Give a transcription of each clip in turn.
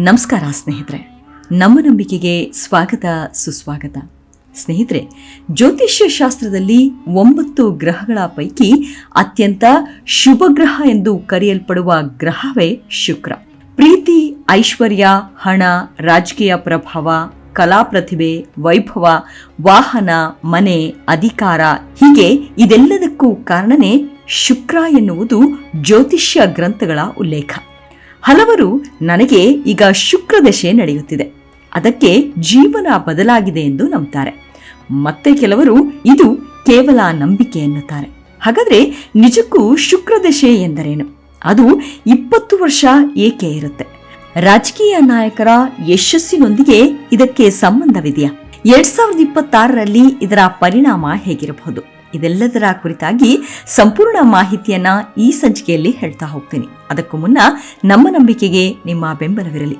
ನಮಸ್ಕಾರ ಸ್ನೇಹಿತರೆ, ನಮ್ಮ ನಂಬಿಕೆಗೆ ಸ್ವಾಗತ ಸುಸ್ವಾಗತ. ಸ್ನೇಹಿತರೆ, ಜ್ಯೋತಿಷ್ಯ ಶಾಸ್ತ್ರದಲ್ಲಿ 9 ಗ್ರಹಗಳ ಪೈಕಿ ಅತ್ಯಂತ ಶುಭ ಗ್ರಹ ಎಂದು ಕರೆಯಲ್ಪಡುವ ಗ್ರಹವೇ ಶುಕ್ರ. ಪ್ರೀತಿ, ಐಶ್ವರ್ಯ, ಹಣ, ರಾಜಕೀಯ ಪ್ರಭಾವ, ಕಲಾ ಪ್ರತಿಭೆ, ವೈಭವ, ವಾಹನ, ಮನೆ, ಅಧಿಕಾರ ಹೀಗೆ ಇದೆಲ್ಲದಕ್ಕೂ ಕಾರಣನೇ ಶುಕ್ರ ಎನ್ನುವುದು ಜ್ಯೋತಿಷ್ಯ ಗ್ರಂಥಗಳ ಉಲ್ಲೇಖ. ಹಲವರು ನನಗೆ ಈಗ ಶುಕ್ರ ದಶೆ ನಡೆಯುತ್ತಿದೆ, ಅದಕ್ಕೆ ಜೀವನ ಬದಲಾಗಿದೆ ಎಂದು ನಂಬ್ತಾರೆ. ಮತ್ತೆ ಕೆಲವರು ಇದು ಕೇವಲ ನಂಬಿಕೆ ಎನ್ನುತ್ತಾರೆ. ಹಾಗಾದ್ರೆ ನಿಜಕ್ಕೂ ಶುಕ್ರ ದಶೆ ಎಂದರೇನು? ಅದು 20 ವರ್ಷ ಏಕೆ ಇರುತ್ತೆ? ರಾಜಕೀಯ ನಾಯಕರ ಯಶಸ್ಸಿನೊಂದಿಗೆ ಇದಕ್ಕೆ ಸಂಬಂಧವಿದೆಯಾ? 2026ರಲ್ಲಿ ಇದರ ಪರಿಣಾಮ ಹೇಗಿರಬಹುದು? ಇದೆಲ್ಲದರ ಕುರಿತಾಗಿ ಸಂಪೂರ್ಣ ಮಾಹಿತಿಯನ್ನ ಈ ಸಂಚಿಕೆಯಲ್ಲಿ ಹೇಳ್ತಾ ಹೋಗ್ತೀನಿ. ಅದಕ್ಕೂ ಮುನ್ನ ನಮ್ಮ ನಂಬಿಕೆಗೆ ನಿಮ್ಮ ಬೆಂಬಲವಿರಲಿ.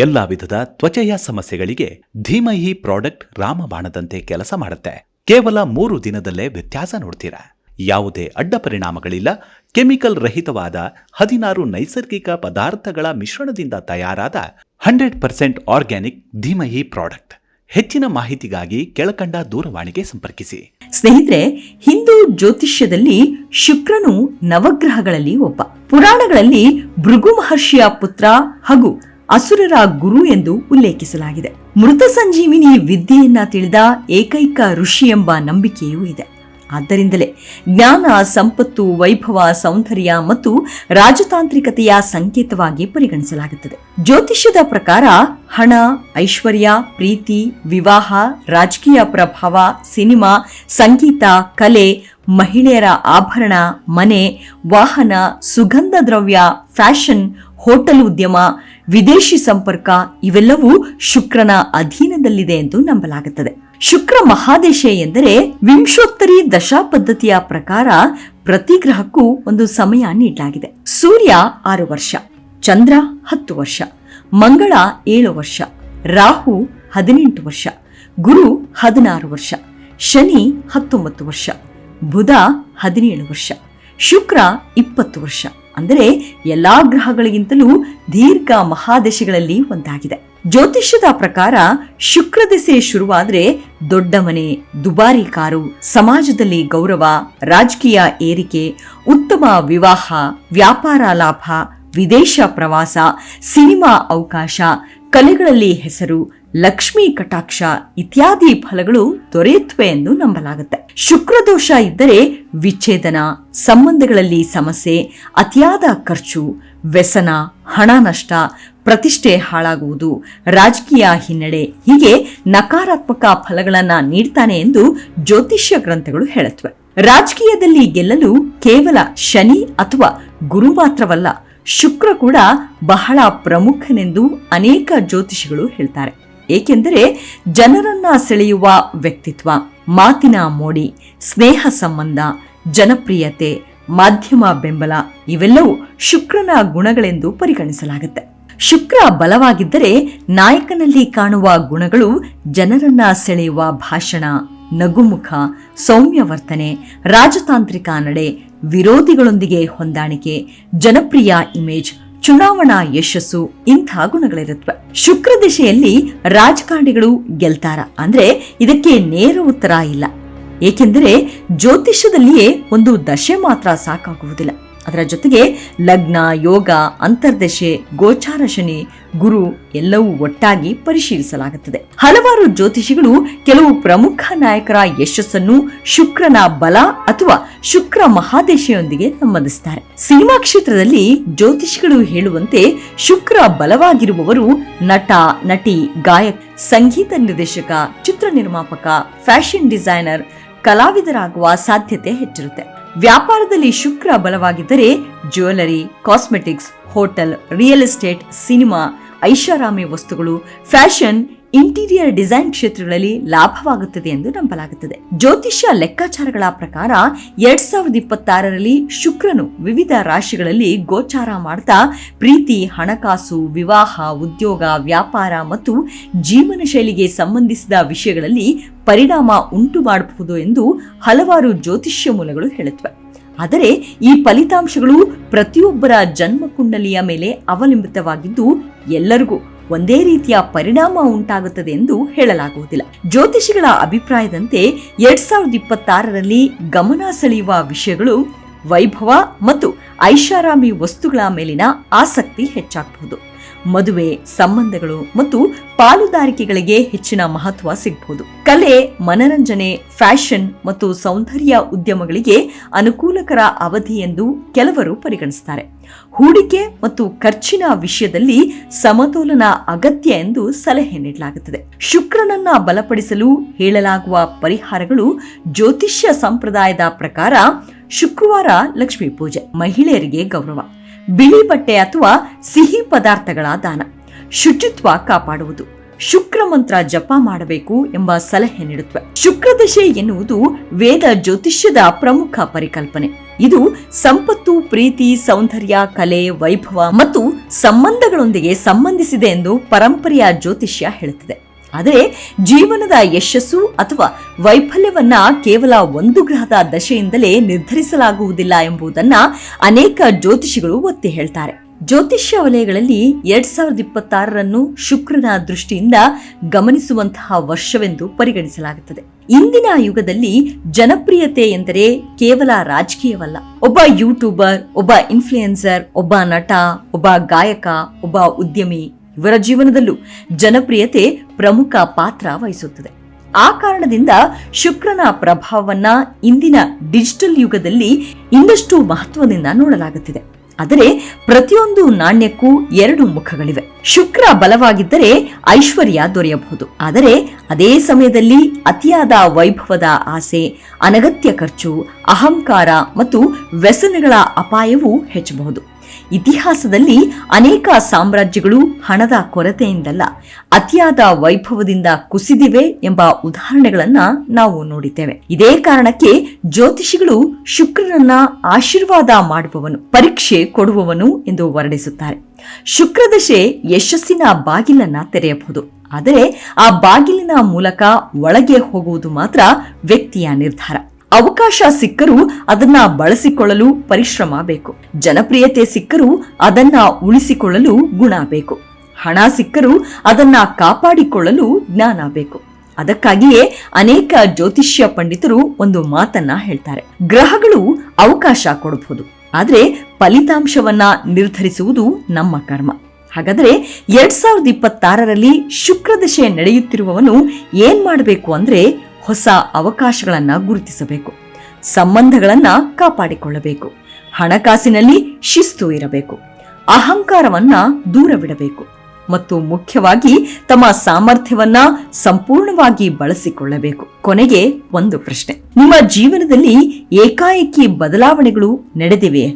ಎಲ್ಲಾ ವಿಧದ ತ್ವಚೆಯ ಸಮಸ್ಯೆಗಳಿಗೆ ಧೀಮಹಿ ಪ್ರಾಡಕ್ಟ್ ರಾಮಬಾಣದಂತೆ ಕೆಲಸ ಮಾಡುತ್ತೆ. ಕೇವಲ 3 ದಿನದಲ್ಲೇ ವ್ಯತ್ಯಾಸ ನೋಡ್ತೀರಾ. ಯಾವುದೇ ಅಡ್ಡ ಪರಿಣಾಮಗಳಿಲ್ಲ. ಕೆಮಿಕಲ್ ರಹಿತವಾದ 16 ನೈಸರ್ಗಿಕ ಪದಾರ್ಥಗಳ ಮಿಶ್ರಣದಿಂದ ತಯಾರಾದ 100% ಆರ್ಗ್ಯಾನಿಕ್ ಧೀಮಹಿ ಪ್ರಾಡಕ್ಟ್. ಹೆಚ್ಚಿನ ಮಾಹಿತಿಗಾಗಿ ಕೆಳಕಂಡ ದೂರವಾಣಿಗೆ ಸಂಪರ್ಕಿಸಿ. ಸ್ನೇಹಿತರೆ, ಹಿಂದೂ ಜ್ಯೋತಿಷ್ಯದಲ್ಲಿ ಶುಕ್ರನು ನವಗ್ರಹಗಳಲ್ಲಿ ಒಬ್ಬ. ಪುರಾಣಗಳಲ್ಲಿ ಭೃಗು ಮಹರ್ಷಿಯ ಪುತ್ರ ಹಾಗೂ ಅಸುರರ ಗುರು ಎಂದು ಉಲ್ಲೇಖಿಸಲಾಗಿದೆ. ಮೃತ ಸಂಜೀವಿನಿ ವಿದ್ಯೆಯನ್ನ ತಿಳಿದ ಏಕೈಕ ಋಷಿ ಎಂಬ ನಂಬಿಕೆಯೂ ಇದೆ. ಆದ್ದರಿಂದಲೇ ಜ್ಞಾನ, ಸಂಪತ್ತು, ವೈಭವ, ಸೌಂದರ್ಯ ಮತ್ತು ರಾಜತಾಂತ್ರಿಕತೆಯ ಸಂಕೇತವಾಗಿ ಪರಿಗಣಿಸಲಾಗುತ್ತದೆ. ಜ್ಯೋತಿಷ್ಯದ ಪ್ರಕಾರ ಹಣ, ಐಶ್ವರ್ಯ, ಪ್ರೀತಿ, ವಿವಾಹ, ರಾಜಕೀಯ ಪ್ರಭಾವ, ಸಿನಿಮಾ, ಸಂಗೀತ, ಕಲೆ, ಮಹಿಳೆಯರ ಆಭರಣ, ಮನೆ, ವಾಹನ, ಸುಗಂಧ ದ್ರವ್ಯ, ಫ್ಯಾಷನ್, ಹೋಟೆಲ್ ಉದ್ಯಮ, ವಿದೇಶಿ ಸಂಪರ್ಕ ಇವೆಲ್ಲವೂ ಶುಕ್ರನ ಅಧೀನದಲ್ಲಿದೆ ಎಂದು ನಂಬಲಾಗುತ್ತದೆ. ಶುಕ್ರ ಮಹಾದಶೆ ಎಂದರೆ ವಿಂಶೋತ್ತರಿ ದಶಾ ಪದ್ಧತಿಯ ಪ್ರಕಾರ ಪ್ರತಿ ಗ್ರಹಕ್ಕೂ ಒಂದು ಸಮಯ ನೀಡಲಾಗಿದೆ. ಸೂರ್ಯ 6 ವರ್ಷ, ಚಂದ್ರ 10 ವರ್ಷ, ಮಂಗಳ 7 ವರ್ಷ, ರಾಹು 18 ವರ್ಷ, ಗುರು 16 ವರ್ಷ, ಶನಿ 19 ವರ್ಷ, ಬುಧ 17 ವರ್ಷ, ಶುಕ್ರ 20 ವರ್ಷ. ಅಂದರೆ ಎಲ್ಲಾ ಗ್ರಹಗಳಿಗಿಂತಲೂ ದೀರ್ಘ ಮಹಾದಶೆಗಳಲ್ಲಿ ಒಂದಾಗಿದೆ. ಜ್ಯೋತಿಷ್ಯದ ಪ್ರಕಾರ ಶುಕ್ರ ದಶೆ ಶುರುವಾದ್ರೆ ದೊಡ್ಡ ಮನೆ, ದುಬಾರಿ ಕಾರು, ಸಮಾಜದಲ್ಲಿ ಗೌರವ, ರಾಜಕೀಯ ಏರಿಕೆ, ಉತ್ತಮ ವಿವಾಹ, ವ್ಯಾಪಾರ ಲಾಭ, ವಿದೇಶ ಪ್ರವಾಸ, ಸಿನಿಮಾ ಅವಕಾಶ, ಕಲೆಗಳಲ್ಲಿ ಹೆಸರು, ಲಕ್ಷ್ಮೀ ಕಟಾಕ್ಷ ಇತ್ಯಾದಿ ಫಲಗಳು ದೊರೆಯುತ್ತವೆ ಎಂದು ನಂಬಲಾಗುತ್ತೆ. ಶುಕ್ರ ದೋಷ ಇದ್ದರೆ ವಿಚ್ಛೇದನ, ಸಂಬಂಧಗಳಲ್ಲಿ ಸಮಸ್ಯೆ, ಅತಿಯಾದ ಖರ್ಚು, ವ್ಯಸನ, ಹಣ ನಷ್ಟ, ಪ್ರತಿಷ್ಠೆ ಹಾಳಾಗುವುದು, ರಾಜಕೀಯ ಹಿನ್ನಡೆ ಹೀಗೆ ನಕಾರಾತ್ಮಕ ಫಲಗಳನ್ನ ನೀಡ್ತಾನೆ ಎಂದು ಜ್ಯೋತಿಷ್ಯ ಗ್ರಂಥಗಳು ಹೇಳುತ್ತವೆ. ರಾಜಕೀಯದಲ್ಲಿ ಗೆಲ್ಲಲು ಕೇವಲ ಶನಿ ಅಥವಾ ಗುರು ಮಾತ್ರವಲ್ಲ, ಶುಕ್ರ ಕೂಡ ಬಹಳ ಪ್ರಮುಖನೆಂದು ಅನೇಕ ಜ್ಯೋತಿಷಿಗಳು ಹೇಳ್ತಾರೆ. ಏಕೆಂದರೆ ಜನರನ್ನ ಸೆಳೆಯುವ ವ್ಯಕ್ತಿತ್ವ, ಮಾತಿನ ಮೋಡಿ, ಸ್ನೇಹ ಸಂಬಂಧ, ಜನಪ್ರಿಯತೆ, ಮಾಧ್ಯಮ ಬೆಂಬಲ ಇವೆಲ್ಲವೂ ಶುಕ್ರನ ಗುಣಗಳೆಂದು ಪರಿಗಣಿಸಲಾಗುತ್ತೆ. ಶುಕ್ರ ಬಲವಾಗಿದ್ದರೆ ನಾಯಕನಲ್ಲಿ ಕಾಣುವ ಗುಣಗಳು ಜನರನ್ನ ಸೆಳೆಯುವ ಭಾಷಣ, ನಗುಮುಖ, ಸೌಮ್ಯ ವರ್ತನೆ, ರಾಜತಾಂತ್ರಿಕ ನಡೆ, ವಿರೋಧಿಗಳೊಂದಿಗೆ ಹೊಂದಾಣಿಕೆ, ಜನಪ್ರಿಯ ಇಮೇಜ್, ಚುನಾವಣಾ ಯಶಸ್ಸು ಇಂಥ ಗುಣಗಳಿರುತ್ತವೆ. ಶುಕ್ರ ದಿಶೆಯಲ್ಲಿ ರಾಜಕಾರಣಿಗಳು ಗೆಲ್ತಾರ ಅಂದ್ರೆ ಇದಕ್ಕೆ ನೇರ ಉತ್ತರ ಇಲ್ಲ. ಏಕೆಂದರೆ ಜ್ಯೋತಿಷ್ಯದಲ್ಲಿಯೇ ಒಂದು ದಶೆ ಮಾತ್ರ ಸಾಕಾಗುವುದಿಲ್ಲ. ಅದರ ಜೊತೆಗೆ ಲಗ್ನ, ಯೋಗ, ಅಂತರ್ದಶೆ, ಗೋಚಾರ ಶನಿ, ಗುರು ಎಲ್ಲವೂ ಒಟ್ಟಾಗಿ ಪರಿಶೀಲಿಸಲಾಗುತ್ತದೆ. ಹಲವಾರು ಜ್ಯೋತಿಷಿಗಳು ಕೆಲವು ಪ್ರಮುಖ ನಾಯಕರ ಯಶಸ್ಸನ್ನು ಶುಕ್ರನ ಬಲ ಅಥವಾ ಶುಕ್ರ ಮಹಾದಶೆಯೊಂದಿಗೆ ಸಂಬಂಧಿಸುತ್ತಾರೆ. ಸಿನಿಮಾ ಕ್ಷೇತ್ರದಲ್ಲಿ ಜ್ಯೋತಿಷಿಗಳು ಹೇಳುವಂತೆ ಶುಕ್ರ ಬಲವಾಗಿರುವವರು ನಟ, ನಟಿ, ಗಾಯಕ, ಸಂಗೀತ ನಿರ್ದೇಶಕ, ಚಿತ್ರ ನಿರ್ಮಾಪಕ, ಫ್ಯಾಷನ್ ಡಿಸೈನರ್, ಕಲಾವಿದರಾಗುವ ಸಾಧ್ಯತೆ ಹೆಚ್ಚಿರುತ್ತೆ. ವ್ಯಾಪಾರದಲ್ಲಿ ಶುಕ್ರ ಬಲವಾಗಿದ್ದರೆ jewellery, cosmetics, hotel, real estate, cinema, ಐಷಾರಾಮಿ ವಸ್ತುಗಳು, ಫ್ಯಾಷನ್, ಇಂಟೀರಿಯರ್ ಡಿಸೈನ್ ಕ್ಷೇತ್ರಗಳಲ್ಲಿ ಲಾಭವಾಗುತ್ತದೆ ಎಂದು ನಂಬಲಾಗುತ್ತದೆ. ಜ್ಯೋತಿಷ್ಯ ಲೆಕ್ಕಾಚಾರಗಳ ಪ್ರಕಾರ 2026ರಲ್ಲಿ ಶುಕ್ರನು ವಿವಿಧ ರಾಶಿಗಳಲ್ಲಿ ಗೋಚಾರ ಮಾಡ್ತಾ ಪ್ರೀತಿ, ಹಣಕಾಸು, ವಿವಾಹ, ಉದ್ಯೋಗ, ವ್ಯಾಪಾರ ಮತ್ತು ಜೀವನ ಶೈಲಿಗೆ ಸಂಬಂಧಿಸಿದ ವಿಷಯಗಳಲ್ಲಿ ಪರಿಣಾಮ ಉಂಟು ಮಾಡಬಹುದು ಎಂದು ಹಲವಾರು ಜ್ಯೋತಿಷ್ಯ ಮೂಲಗಳು ಹೇಳುತ್ತವೆ. ಆದರೆ ಈ ಫಲಿತಾಂಶಗಳು ಪ್ರತಿಯೊಬ್ಬರ ಜನ್ಮ ಕುಂಡಲಿಯ ಮೇಲೆ ಅವಲಂಬಿತವಾಗಿದ್ದು ಎಲ್ಲರಿಗೂ ಒಂದೇ ರೀತಿಯ ಪರಿಣಾಮ ಉಂಟಾಗುತ್ತದೆ ಎಂದು ಹೇಳಲಾಗುವುದಿಲ್ಲ. ಜ್ಯೋತಿಷಿಗಳ ಅಭಿಪ್ರಾಯದಂತೆ 2026ರಲ್ಲಿ ಗಮನ ಸೆಳೆಯುವ ವಿಷಯಗಳು ವೈಭವ ಮತ್ತು ಐಷಾರಾಮಿ ವಸ್ತುಗಳ ಮೇಲಿನ ಆಸಕ್ತಿ ಹೆಚ್ಚಾಗಬಹುದು. ಮದುವೆ, ಸಂಬಂಧಗಳು ಮತ್ತು ಪಾಲುದಾರಿಕೆಗಳಿಗೆ ಹೆಚ್ಚಿನ ಮಹತ್ವ ಸಿಗಬಹುದು. ಕಲೆ, ಮನರಂಜನೆ, ಫ್ಯಾಷನ್ ಮತ್ತು ಸೌಂದರ್ಯ ಉದ್ಯಮಗಳಿಗೆ ಅನುಕೂಲಕರ ಅವಧಿ ಎಂದು ಕೆಲವರು ಪರಿಗಣಿಸುತ್ತಾರೆ. ಹೂಡಿಕೆ ಮತ್ತು ಖರ್ಚಿನ ವಿಷಯದಲ್ಲಿ ಸಮತೋಲನ ಅಗತ್ಯ ಎಂದು ಸಲಹೆ ನೀಡಲಾಗುತ್ತದೆ. ಶುಕ್ರನನ್ನ ಬಲಪಡಿಸಲು ಹೇಳಲಾಗುವ ಪರಿಹಾರಗಳು ಜ್ಯೋತಿಷ್ಯ ಸಂಪ್ರದಾಯದ ಪ್ರಕಾರ ಶುಕ್ರವಾರ ಲಕ್ಷ್ಮೀ ಪೂಜೆ, ಮಹಿಳೆಯರಿಗೆ ಗೌರವ, ಬಿಳಿ ಬಟ್ಟೆ ಅಥವಾ ಸಿಹಿ ಪದಾರ್ಥಗಳ ದಾನ, ಶುಚಿತ್ವ ಕಾಪಾಡುವುದು, ಶುಕ್ರ ಮಂತ್ರ ಜಪ ಮಾಡಬೇಕು ಎಂಬ ಸಲಹೆ ನೀಡುತ್ತವೆ. ಶುಕ್ರದಶೆ ಎನ್ನುವುದು ವೇದ ಜ್ಯೋತಿಷ್ಯದ ಪ್ರಮುಖ ಪರಿಕಲ್ಪನೆ. ಇದು ಸಂಪತ್ತು, ಪ್ರೀತಿ, ಸೌಂದರ್ಯ, ಕಲೆ, ವೈಭವ ಮತ್ತು ಸಂಬಂಧಗಳೊಂದಿಗೆ ಸಂಬಂಧಿಸಿದೆ ಎಂದು ಪರಂಪರೆಯ ಜ್ಯೋತಿಷ್ಯ ಹೇಳುತ್ತದೆ. ಆದರೆ ಜೀವನದ ಯಶಸ್ಸು ಅಥವಾ ವೈಫಲ್ಯವನ್ನ ಕೇವಲ ಒಂದು ಗ್ರಹದ ದಶೆಯಿಂದಲೇ ನಿರ್ಧರಿಸಲಾಗುವುದಿಲ್ಲ ಎಂಬುದನ್ನ ಅನೇಕ ಜ್ಯೋತಿಷಿಗಳು ಒತ್ತಿ ಹೇಳ್ತಾರೆ. ಜ್ಯೋತಿಷ್ಯ ವಲಯಗಳಲ್ಲಿ 2026ರನ್ನು ಶುಕ್ರನ ದೃಷ್ಟಿಯಿಂದ ಗಮನಿಸುವಂತಹ ವರ್ಷವೆಂದು ಪರಿಗಣಿಸಲಾಗುತ್ತದೆ. ಇಂದಿನ ಯುಗದಲ್ಲಿ ಜನಪ್ರಿಯತೆ ಎಂದರೆ ಕೇವಲ ರಾಜಕೀಯವಲ್ಲ. ಒಬ್ಬ ಯೂಟ್ಯೂಬರ್, ಒಬ್ಬ ಇನ್ಫ್ಲೂಯೆನ್ಸರ್, ಒಬ್ಬ ನಟ, ಒಬ್ಬ ಗಾಯಕ, ಒಬ್ಬ ಉದ್ಯಮಿ ಇವರ ಜೀವನದಲ್ಲೂ ಜನಪ್ರಿಯತೆ ಪ್ರಮುಖ ಪಾತ್ರ ವಹಿಸುತ್ತದೆ. ಆ ಕಾರಣದಿಂದ ಶುಕ್ರನ ಪ್ರಭಾವವನ್ನ ಇಂದಿನ ಡಿಜಿಟಲ್ ಯುಗದಲ್ಲಿ ಇನ್ನಷ್ಟು ಮಹತ್ವದಿಂದ ನೋಡಲಾಗುತ್ತಿದೆ. ಆದರೆ ಪ್ರತಿಯೊಂದು ನಾಣ್ಯಕ್ಕೂ 2 ಮುಖಗಳಿವೆ. ಶುಕ್ರ ಬಲವಾಗಿದ್ದರೆ ಐಶ್ವರ್ಯ ದೊರೆಯಬಹುದು. ಆದರೆ ಅದೇ ಸಮಯದಲ್ಲಿ ಅತಿಯಾದ ವೈಭವದ ಆಸೆ, ಅನಗತ್ಯ ಖರ್ಚು, ಅಹಂಕಾರ ಮತ್ತು ವ್ಯಸನಗಳ ಅಪಾಯವೂ ಹೆಚ್ಚಬಹುದು. ಇತಿಹಾಸದಲ್ಲಿ ಅನೇಕ ಸಾಮ್ರಾಜ್ಯಗಳು ಹಣದ ಕೊರತೆಯಿಂದಲ್ಲ, ಅತಿಯಾದ ವೈಭವದಿಂದ ಕುಸಿದಿವೆ ಎಂಬ ಉದಾಹರಣೆಗಳನ್ನ ನಾವು ನೋಡಿದ್ದೇವೆ. ಇದೇ ಕಾರಣಕ್ಕೆ ಜ್ಯೋತಿಷಿಗಳು ಶುಕ್ರನನ್ನ ಆಶೀರ್ವಾದ ಮಾಡುವವನು, ಪರೀಕ್ಷೆ ಕೊಡುವವನು ಎಂದು ವರ್ಣಿಸುತ್ತಾರೆ. ಶುಕ್ರದಶೆ ಯಶಸ್ಸಿನ ಬಾಗಿಲನ್ನ ತೆರೆಯಬಹುದು. ಆದರೆ ಆ ಬಾಗಿಲಿನ ಮೂಲಕ ಒಳಗೆ ಹೋಗುವುದು ಮಾತ್ರ ವ್ಯಕ್ತಿಯ ನಿರ್ಧಾರ. ಅವಕಾಶ ಸಿಕ್ಕರೂ ಅದನ್ನ ಬಳಸಿಕೊಳ್ಳಲು ಪರಿಶ್ರಮ ಬೇಕು. ಜನಪ್ರಿಯತೆ ಸಿಕ್ಕರೂ ಅದನ್ನ ಉಳಿಸಿಕೊಳ್ಳಲು ಗುಣ ಬೇಕು. ಹಣ ಸಿಕ್ಕರೂ ಅದನ್ನ ಕಾಪಾಡಿಕೊಳ್ಳಲು ಜ್ಞಾನ ಬೇಕು. ಅದಕ್ಕಾಗಿಯೇ ಅನೇಕ ಜ್ಯೋತಿಷ್ಯ ಪಂಡಿತರು ಒಂದು ಮಾತನ್ನ ಹೇಳ್ತಾರೆ: ಗ್ರಹಗಳು ಅವಕಾಶ ಕೊಡಬಹುದು, ಆದ್ರೆ ಫಲಿತಾಂಶವನ್ನ ನಿರ್ಧರಿಸುವುದು ನಮ್ಮ ಕರ್ಮ. ಹಾಗಾದ್ರೆ 2026ರಲ್ಲಿ ಶುಕ್ರದಶೆ ನಡೆಯುತ್ತಿರುವವನು ಏನ್ ಮಾಡಬೇಕು ಅಂದ್ರೆ, ಹೊಸ ಅವಕಾಶಗಳನ್ನ ಗುರುತಿಸಬೇಕು, ಸಂಬಂಧಗಳನ್ನ ಕಾಪಾಡಿಕೊಳ್ಳಬೇಕು, ಹಣಕಾಸಿನಲ್ಲಿ ಶಿಸ್ತು ಇರಬೇಕು, ಅಹಂಕಾರವನ್ನ ದೂರವಿಡಬೇಕು ಮತ್ತು ಮುಖ್ಯವಾಗಿ ತಮ್ಮ ಸಾಮರ್ಥ್ಯವನ್ನ ಸಂಪೂರ್ಣವಾಗಿ ಬಳಸಿಕೊಳ್ಳಬೇಕು. ಕೊನೆಗೆ ಒಂದು ಪ್ರಶ್ನೆ: ನಿಮ್ಮ ಜೀವನದಲ್ಲಿ ಏಕಾಏಕಿ ಬದಲಾವಣೆಗಳು ನಡೆದಿವೆಯೇ?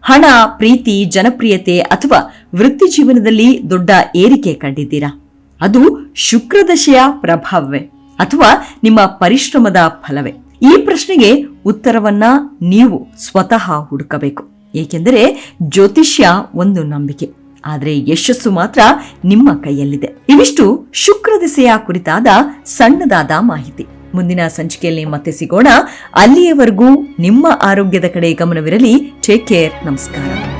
ಹಣ, ಪ್ರೀತಿ, ಜನಪ್ರಿಯತೆ ಅಥವಾ ವೃತ್ತಿ ಜೀವನದಲ್ಲಿ ದೊಡ್ಡ ಏರಿಕೆ ಕಂಡಿದ್ದೀರಾ? ಅದು ಶುಕ್ರದಶೆಯ ಪ್ರಭಾವವೇ ಅಥವಾ ನಿಮ್ಮ ಪರಿಶ್ರಮದ ಫಲವೇ? ಈ ಪ್ರಶ್ನೆಗೆ ಉತ್ತರವನ್ನ ನೀವು ಸ್ವತಃ ಹುಡುಕಬೇಕು. ಏಕೆಂದರೆ ಜ್ಯೋತಿಷ್ಯ ಒಂದು ನಂಬಿಕೆ, ಆದರೆ ಯಶಸ್ಸು ಮಾತ್ರ ನಿಮ್ಮ ಕೈಯಲ್ಲಿದೆ. ಇವಿಷ್ಟು ಶುಕ್ರದಶೆಯ ಕುರಿತಾದ ಸಣ್ಣದಾದ ಮಾಹಿತಿ. ಮುಂದಿನ ಸಂಚಿಕೆಯಲ್ಲಿ ಮತ್ತೆ ಸಿಗೋಣ. ಅಲ್ಲಿಯವರೆಗೂ ನಿಮ್ಮ ಆರೋಗ್ಯದ ಕಡೆ ಗಮನವಿರಲಿ. Take care. ನಮಸ್ಕಾರ.